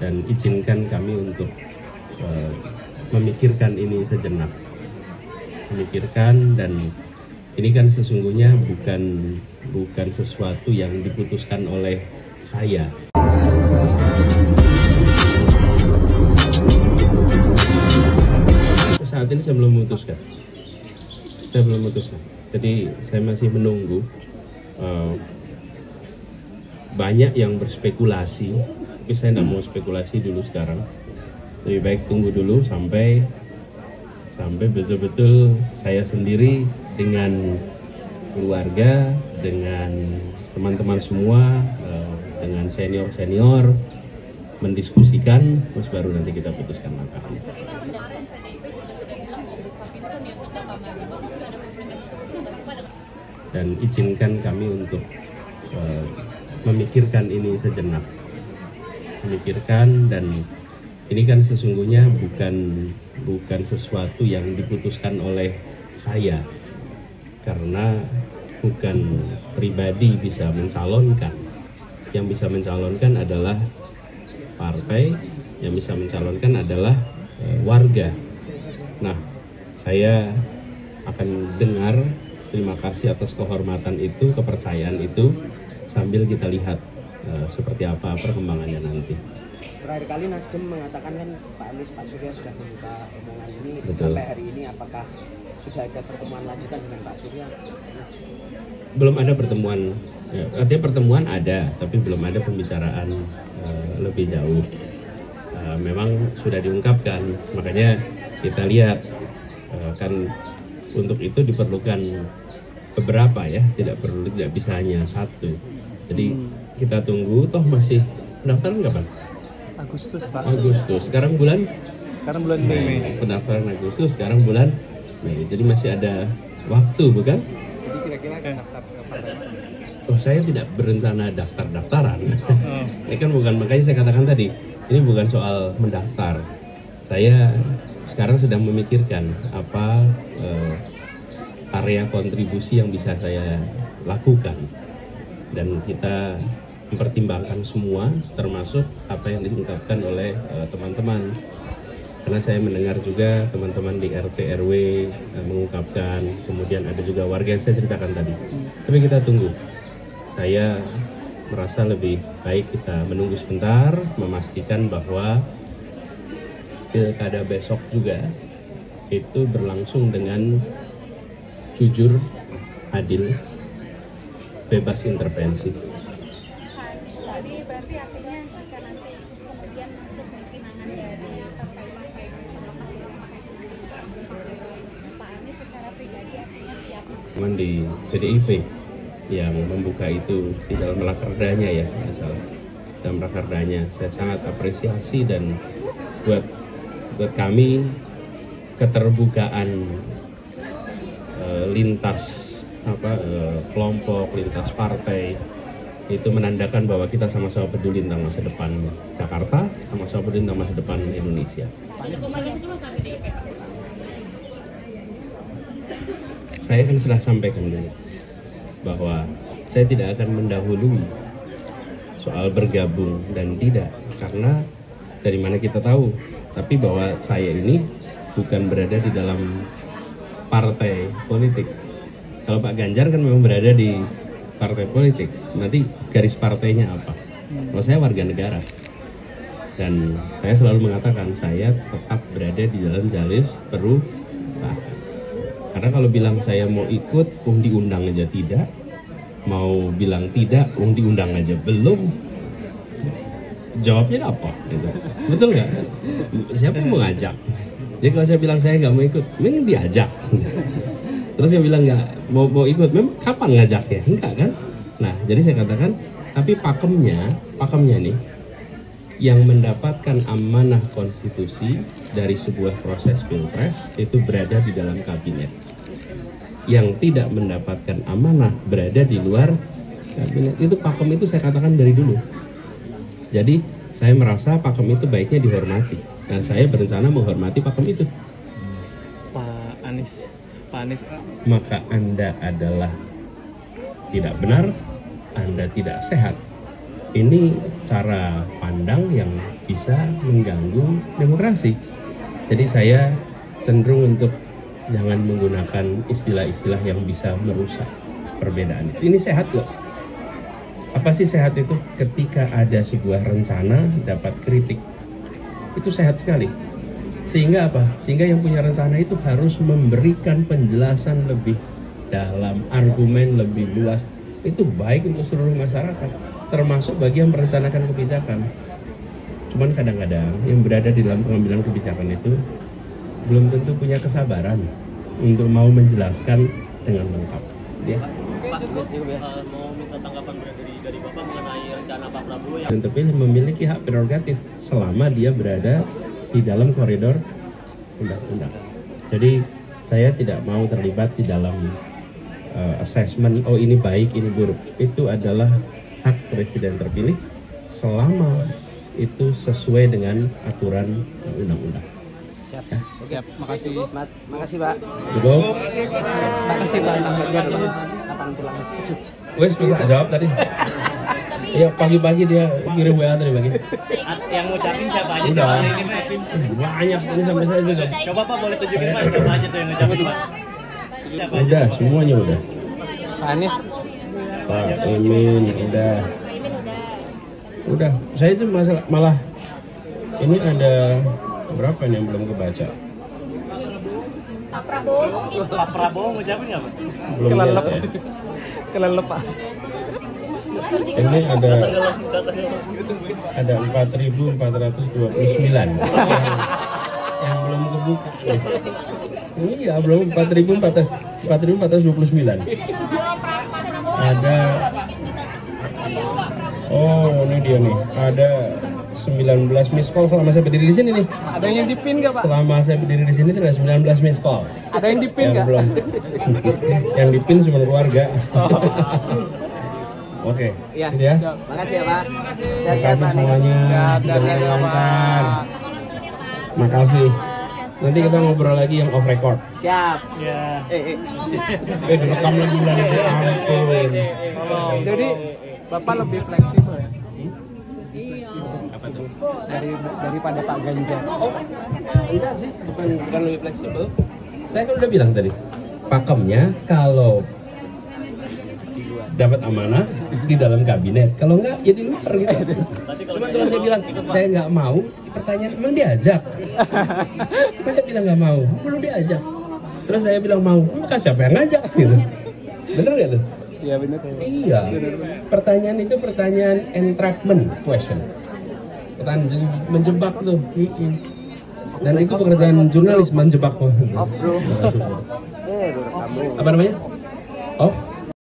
dan izinkan kami untuk memikirkan ini sejenak, memikirkan. Dan ini kan sesungguhnya bukan sesuatu yang diputuskan oleh saya. Saat ini saya belum memutuskan. Jadi saya masih menunggu. Banyak yang berspekulasi, tapi saya tidak mau spekulasi dulu sekarang. Lebih baik tunggu dulu sampai betul-betul saya sendiri dengan keluarga, dengan teman-teman semua, dengan senior mendiskusikan, terus baru nanti kita putuskan langkahnya. Dan izinkan kami untuk memikirkan ini sejenak, memikirkan. Dan ini kan sesungguhnya bukan sesuatu yang diputuskan oleh saya, karena bukan pribadi bisa mencalonkan. Yang bisa mencalonkan adalah partai, yang bisa mencalonkan adalah warga. Nah, saya akan dengar terima kasih atas kehormatan itu, kepercayaan itu, sambil kita lihat seperti apa perkembangannya nanti. Terakhir kali Nasdem mengatakan kan Pak Anies, Pak Surya sudah membuka omongan ini. Betul. Sampai hari ini apakah sudah ada pertemuan lanjutan dengan Pak Surya? Belum ada pertemuan, artinya pertemuan ada, tapi belum ada pembicaraan lebih jauh. Memang sudah diungkapkan, makanya kita lihat kan untuk itu diperlukan beberapa ya, tidak bisa hanya satu. Jadi kita tunggu, toh masih pendaftaran kapan? Agustus, Pak. Agustus. Sekarang bulan Mei. Pendaftaran Agustus, sekarang bulan Mei. Jadi masih ada waktu, bukan? Jadi kira-kira daftar kapan? Oh, saya tidak berencana daftar-daftaran. Ini kan bukan, makanya saya katakan tadi, ini bukan soal mendaftar. Saya sekarang sedang memikirkan apa area kontribusi yang bisa saya lakukan, dan kita mempertimbangkan semua, termasuk apa yang diungkapkan oleh teman-teman. Karena saya mendengar juga teman-teman di RT RW mengungkapkan, kemudian ada juga warga yang saya ceritakan tadi. Tapi kita tunggu. Saya merasa lebih baik kita menunggu sebentar, memastikan bahwa pilkada besok juga itu berlangsung dengan jujur, adil, bebas intervensi. Tadi berarti artinya jika nanti kemudian masuk di pinangan dari partai-partai Pak Anies secara pribadi artinya siap. Cuman di PDIP yang membuka itu di dalam rakerdanya ya, misalnya dalam rakerdanya, saya sangat apresiasi. Dan buat kami keterbukaan lintas kelompok, lintas partai itu menandakan bahwa kita sama-sama peduli tentang masa depan Jakarta, sama-sama peduli tentang masa depan Indonesia. Saya kan sudah sampaikan dulu bahwa saya tidak akan mendahului soal bergabung dan tidak, karena dari mana kita tahu, tapi bahwa saya ini bukan berada di dalam partai politik. Kalau Pak Ganjar kan memang berada di partai politik, nanti garis partainya apa? Kalau saya warga negara, dan saya selalu mengatakan saya tetap berada di dalam garis perubahan. Karena kalau bilang saya mau ikut, diundang aja tidak, mau bilang tidak, diundang aja belum, jawabnya apa? Gitu. Betul nggak? Siapa yang mau ngajak? Jadi kalau saya bilang saya nggak mau ikut, memang diajak. Terus dia bilang nggak mau ikut, memang kapan ngajaknya? Enggak kan? Nah, jadi saya katakan, tapi pakemnya nih, yang mendapatkan amanah konstitusi dari sebuah proses pilpres itu berada di dalam kabinet. Yang tidak mendapatkan amanah berada di luar kabinet. Itu pakem itu saya katakan dari dulu. Jadi saya merasa pakem itu baiknya dihormati, dan saya berencana menghormati pakem itu. Pak Anies. Maka Anda adalah tidak benar, Anda tidak sehat. ini cara pandang yang bisa mengganggu demokrasi. Jadi saya cenderung untuk jangan menggunakan istilah-istilah yang bisa merusak perbedaan. Ini sehat loh. Apa sih sehat itu? Ketika ada sebuah rencana dapat kritik, itu sehat sekali. Sehingga apa? Sehingga yang punya rencana itu harus memberikan penjelasan lebih dalam, argumen lebih luas. Itu baik untuk seluruh masyarakat, termasuk bagi yang merencanakan kebijakan. Cuman kadang-kadang yang berada di dalam pengambilan kebijakan itu belum tentu punya kesabaran untuk mau menjelaskan dengan lengkap. Ya. Pak, mau minta tanggapan dari Bapak mengenai rencana Pak Prabowo yang Dan terpilih memiliki hak prerogatif selama dia berada di dalam koridor undang-undang. Jadi saya tidak mau terlibat di dalam assessment, oh ini baik, ini buruk. Itu adalah hak presiden terpilih selama itu sesuai dengan aturan undang-undang. Siap. Ya. Siap. Makasih. Makasih Pak. Cukup? Makasih Pak. Kapan pulang? Wes bisa jawab tadi. Iya pagi-pagi dia kirim WA tadi pagi. yang ngucapin siapa aja? Udah. Yang ngucapin. Banyak ini sampai saya juga. Coba Pak boleh tunjukin Pak siapa aja tuh yang ngucapin Pak? Siapa aja? Udah, semuanya udah. Pak Anies. Pak Imin udah. Udah. Saya itu malah ini ada berapa nih yang belum kebaca? Pak Prabowo mungkin. Pak Prabowo ngucapin nggak Pak? Belum lihat ya. Kelelep Pak. Ini ada 4.429 yang belum kebuka. Iya, belum 4.429. Ada oh, ini dia nih. Ada 19 miss call selama saya berdiri di sini nih. Ada yang dipin nggak Pak? Selama saya berdiri di sini ada 19 miss call. Ada yang dipin nggak? Belum. Yang dipin cuma keluarga. Oke, Iya. gitu ya. Makasih ya Pak. Terima Sehat-sehat kasih Pak Anies. semuanya. Sehat-sehat Dengan ya lancar. Pak. Makasih. Nanti kita ngobrol lagi yang off record. Siap. Ya. Direkam lagi dari ampun. Jadi Bapak lebih fleksibel ya? Apa tuh? Daripada Pak Ganjar. Oh, enggak sih, bukan lebih fleksibel. Saya kan udah bilang tadi, pakemnya kalau dapat amanah di dalam kabinet, kalau enggak ya di luar gitu. Cuma kalau saya bilang saya nggak mau, pertanyaan emang diajak? Masa saya bilang nggak mau, belum diajak. Terus saya bilang mau, maka siapa yang ngajak gitu? Bener nggak tuh? Iya benar. Iya. Pertanyaan itu pertanyaan entrapment question. Pertanyaan menjebak tuh. Dan itu pekerjaan jurnalis menjebak. Off bro. Apa namanya? Off?